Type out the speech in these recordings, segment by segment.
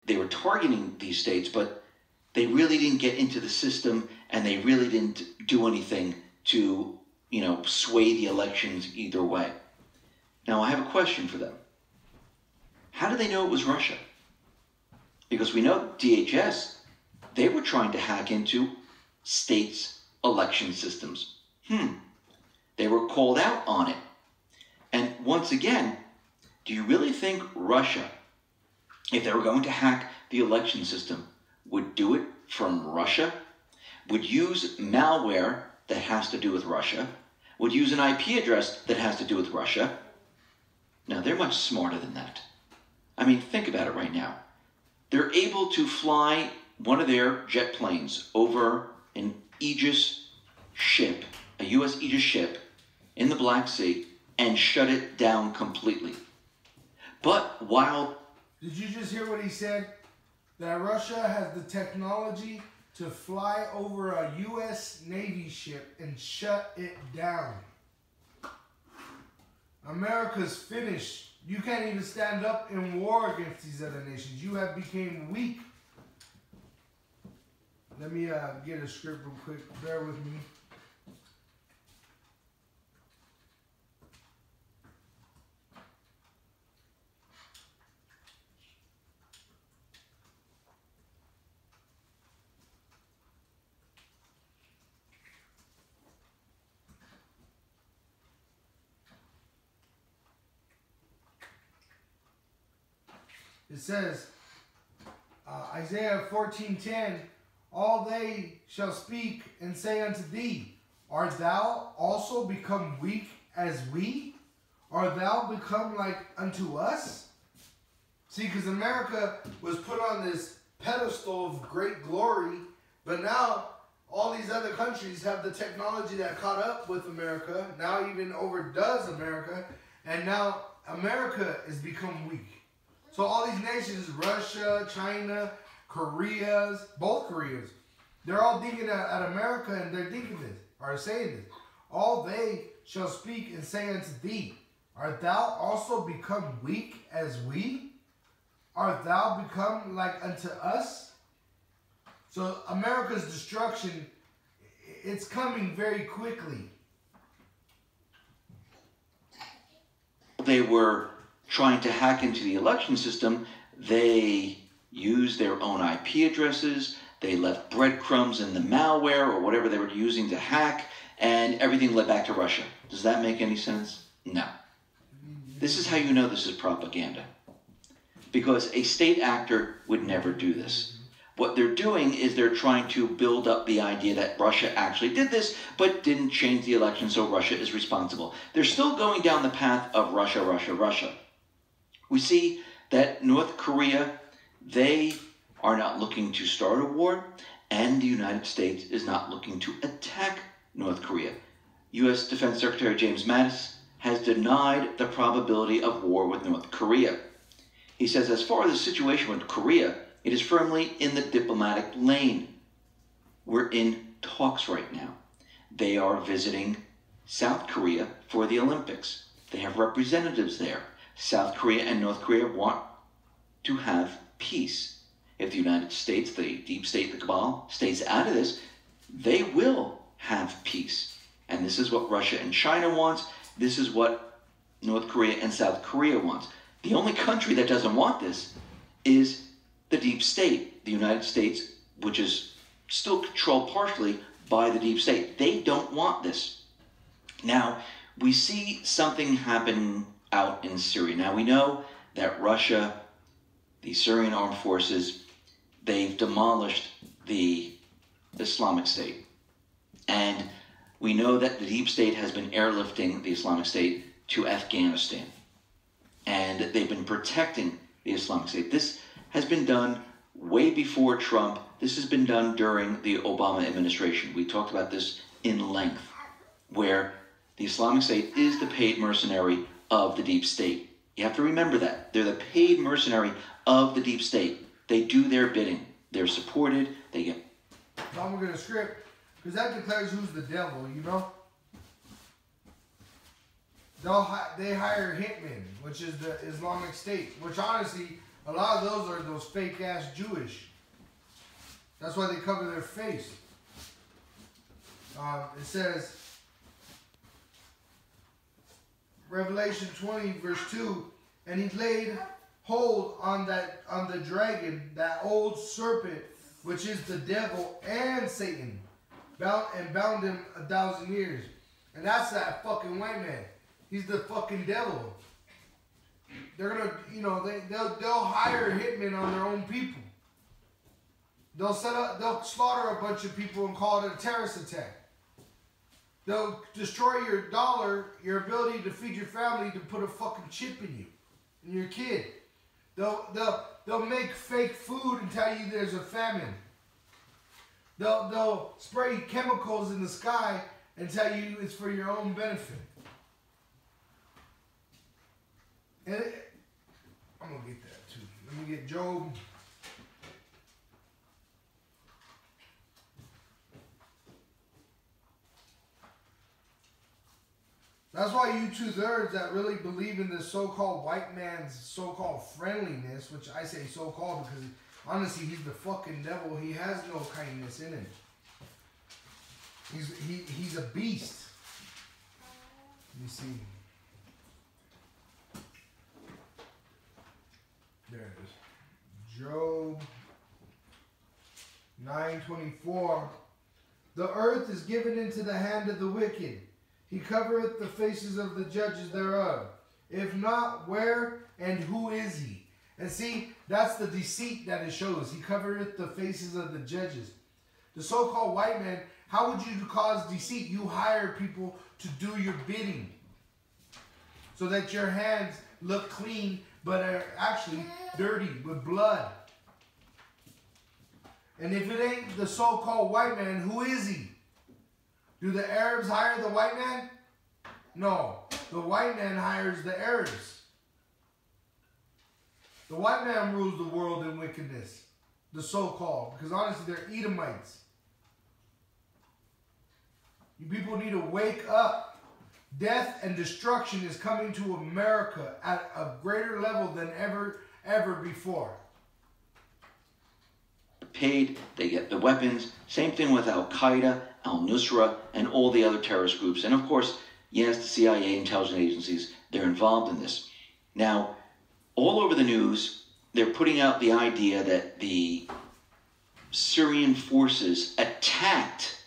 they were targeting these states, but they really didn't get into the system, and they really didn't do anything to, sway the elections either way. Now, I have a question for them. How did they know it was Russia? Because we know DHS, they were trying to hack into states' election systems. They were called out on it. And once again, do you really think Russia, if they were going to hack the election system, would do it from Russia? Would use malware that has to do with Russia? Would use an IP address that has to do with Russia? No, they're much smarter than that. I mean, think about it right now. They're able to fly one of their jet planes over an Aegis ship, a U.S. Aegis ship in the Black Sea, and shut it down completely. But while... Did you just hear what he said? That Russia has the technology to fly over a U.S. Navy ship and shut it down. America's finished. You can't even stand up in war against these other nations. You have become weak. Let me get a script real quick. Bear with me. It says, Isaiah 14:10, all they shall speak and say unto thee, art thou also become weak as we? Art thou become like unto us? See, because America was put on this pedestal of great glory, but now all these other countries have the technology that caught up with America, now even overdoes America, and now America has become weak. So all these nations, Russia, China, both Koreas, they're all thinking at America, and they're thinking this, or saying this. All they shall speak and say unto thee, art thou also become weak as we? Art thou become like unto us? So America's destruction, it's coming very quickly. They were trying to hack into the election system. They used their own IP addresses. They left breadcrumbs in the malware or whatever they were using to hack, and everything led back to Russia. Does that make any sense? No. This is how you know this is propaganda. Because a state actor would never do this. What they're doing is they're trying to build up the idea that Russia actually did this, but didn't change the election, so Russia is responsible. They're still going down the path of Russia, Russia, Russia. We see that North Korea, they are not looking to start a war, and the United States is not looking to attack North Korea. U.S. Defense Secretary James Mattis has denied the probability of war with North Korea. He says, as far as the situation with Korea, it is firmly in the diplomatic lane. We're in talks right now. They are visiting South Korea for the Olympics. They have representatives there. South Korea and North Korea want to have peace. If the United States, the deep state, the cabal, stays out of this, they will have peace. And this is what Russia and China wants. This is what North Korea and South Korea wants. The only country that doesn't want this is the deep state, the United States, which is still controlled partially by the deep state. They don't want this. Now, we see something happen out in Syria. Now, we know that Russia, the Syrian armed forces, they've demolished the Islamic State. And we know that the deep state has been airlifting the Islamic State to Afghanistan. And they've been protecting the Islamic State. This has been done way before Trump. This has been done during the Obama administration. We talked about this in length, where the Islamic State is the paid mercenary of the deep state. You have to remember that. They're the paid mercenary of the deep state. They do their bidding. They're supported. They get... So I'm going to get a script, because that declares who's the devil, you know? They hire hitmen, which is the Islamic State, which honestly, A lot of those are those fake ass Jewish. That's why they cover their face. It says, Revelation 20 verse 2, and he laid hold on the dragon, that old serpent, which is the devil and Satan, bound him 1,000 years. And that's that fucking white man. He's the fucking devil. They're gonna, you know, they'll hire hitmen on their own people. They'll slaughter a bunch of people and call it a terrorist attack. They'll destroy your dollar, your ability to feed your family, to put a fucking chip in you and your kid. They'll make fake food and tell you there's a famine. They'll spray chemicals in the sky and tell you it's for your own benefit. And I'm gonna get that too. Let me get Job. That's why you two-thirds that really believe in this so-called white man's so-called friendliness, which I say so-called because honestly he's the fucking devil. He has no kindness in him. He's a beast. Let me see. There it is. Job 9:24. The earth is given into the hand of the wicked. He covereth the faces of the judges thereof. If not, where and who is he? And see, that's the deceit that it shows. He covereth the faces of the judges. The so-called white man, how would you cause deceit? You hire people to do your bidding so that your hands look clean but are actually dirty with blood. And if it ain't the so-called white man, who is he? Do the Arabs hire the white man? No. The white man hires the Arabs. The white man rules the world in wickedness. The so-called. Because honestly, they're Edomites. You people need to wake up. Death and destruction is coming to America at a greater level than ever before. Paid, they get the weapons. Same thing with Al-Qaeda, Al-Nusra, and all the other terrorist groups. And of course, yes, the CIA, intelligence agencies, they're involved in this. Now, all over the news, they're putting out the idea that the Syrian forces attacked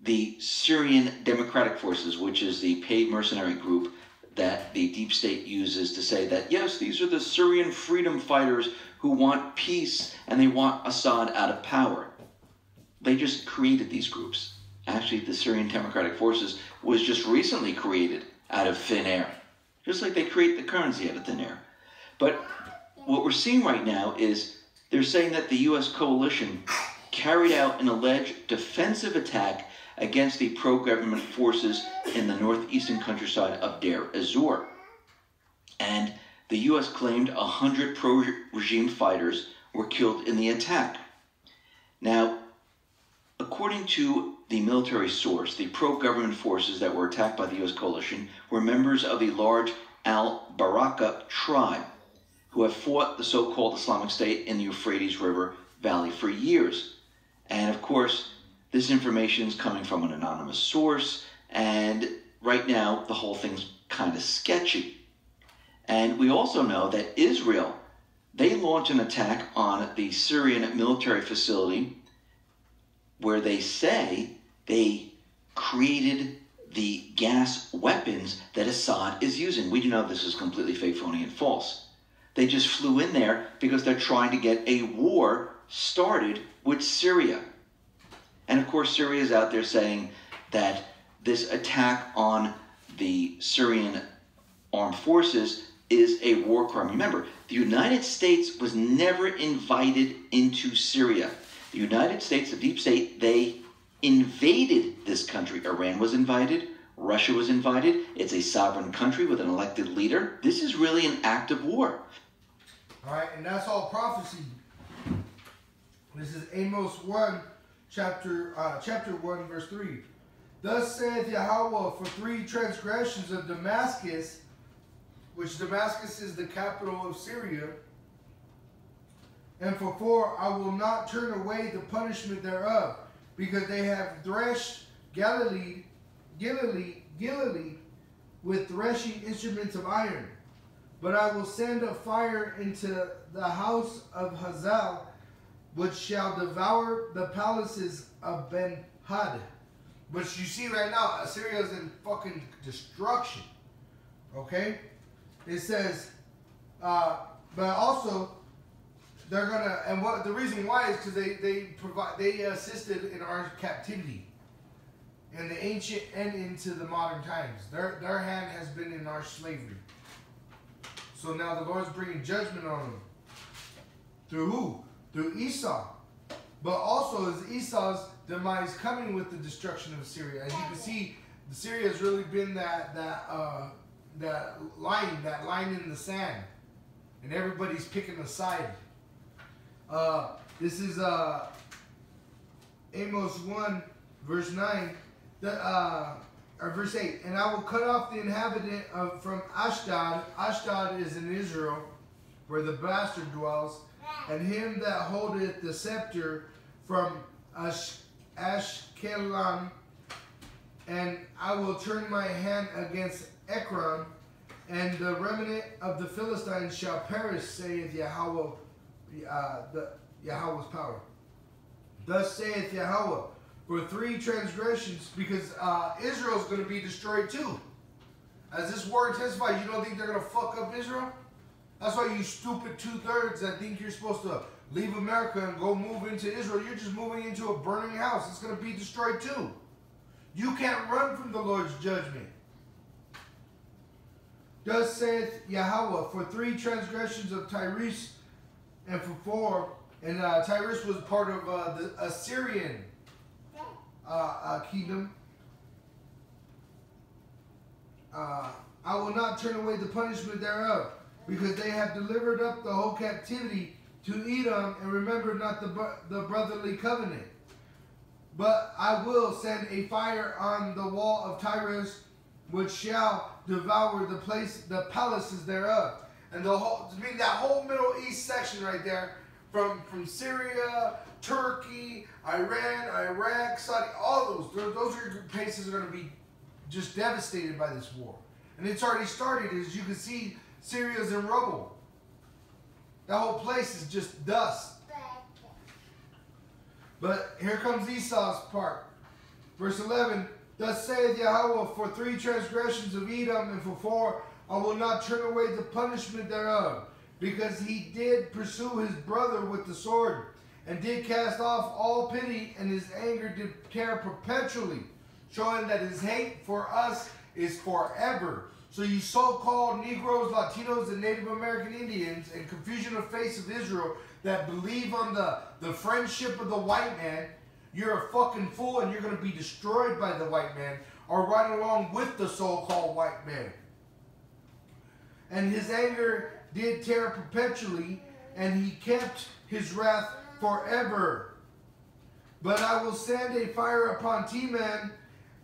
the Syrian Democratic Forces, which is the paid mercenary group that the deep state uses to say that, yes, these are the Syrian freedom fighters who want peace and they want Assad out of power. They just created these groups. Actually, the Syrian Democratic Forces was just recently created out of thin air, just like they create the currency out of thin air. But what we're seeing right now is they're saying that the U.S. coalition carried out an alleged defensive attack against the pro-government forces in the northeastern countryside of Deir ez-Zor. And the U.S. claimed 100 pro-regime fighters were killed in the attack. Now, according to the military source, the pro-government forces that were attacked by the U.S. coalition were members of the large al-Baraka tribe who have fought the so-called Islamic State in the Euphrates River Valley for years. And of course, this information is coming from an anonymous source, and right now the whole thing's kind of sketchy. And we also know that Israel, they launched an attack on the Syrian military facility where they say they created the gas weapons that Assad is using. We do know this is completely fake, phony, and false. They just flew in there because they're trying to get a war started with Syria. And of course, Syria is out there saying that this attack on the Syrian armed forces is a war crime. Remember, the United States was never invited into Syria. The United States, the deep state, they invaded this country. Iran was invited. Russia was invited. It's a sovereign country with an elected leader. This is really an act of war. All right, and that's all prophecy. This is Amos 1, chapter 1, verse 3. Thus saith Yahweh, for 3 transgressions of Damascus, which Damascus is the capital of Syria, And for 4, I will not turn away the punishment thereof, because they have threshed Galilee with threshing instruments of iron. But I will send a fire into the house of Hazael, which shall devour the palaces of Ben-Hadad. But you see right now, Assyria is in fucking destruction. Okay? It says, but also, they're gonna, and what the reason why is because they assisted in our captivity. In the ancient and into the modern times. Their hand has been in our slavery. So now the Lord's bringing judgment on them. Through who? Through Esau. But also is Esau's demise coming with the destruction of Syria. As you can see, Syria has really been that line in the sand. And everybody's picking a side. This is Amos 1, verse 9. Or verse 8, and I will cut off the inhabitant from Ashdod. Ashdod is in Israel, where the bastard dwells, and him that holdeth the scepter from Ashkelon. And I will turn my hand against Ekron, and the remnant of the Philistines shall perish, saith Yahweh, Yahweh's power. Thus saith Yahweh, for 3 transgressions, because Israel's going to be destroyed too. As this word testifies, you don't think they're going to fuck up Israel? That's why you stupid 2/3 that think you're supposed to leave America and go move into Israel. You're just moving into a burning house. It's going to be destroyed too. You can't run from the Lord's judgment. Thus saith Yahweh, for 3 transgressions of Tyrus, and for 4, and Tyrus was part of the Assyrian kingdom. I will not turn away the punishment thereof, because they have delivered up the whole captivity to Edom, and remember not the brotherly covenant. But I will send a fire on the wall of Tyrus, which shall devour the palaces thereof. And that whole Middle East section right there, from Syria, Turkey, Iran, Iraq, Saudi, all those are places are going to be just devastated by this war. And it's already started. As you can see, Syria's in rubble. That whole place is just dust. But here comes Esau's part. Verse 11, thus saith Yahweh, for 3 transgressions of Edom, and for 4, I will not turn away the punishment thereof, because he did pursue his brother with the sword, and did cast off all pity, and his anger did tear perpetually, showing that his hate for us is forever. So you so-called Negroes, Latinos, and Native American Indians, and confusion of face of Israel that believe on the friendship of the white man, you're a fucking fool, and you're going to be destroyed by the white man, or right along with the so-called white man. And his anger did tear perpetually, and he kept his wrath forever. But I will send a fire upon Teman,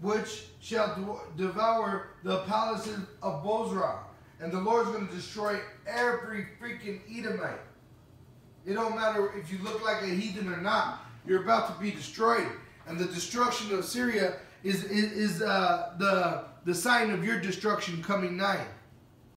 which shall devour the palaces of Bozrah. And the Lord's going to destroy every freaking Edomite. It don't matter if you look like a heathen or not. You're about to be destroyed. And the destruction of Syria is the sign of your destruction coming nigh.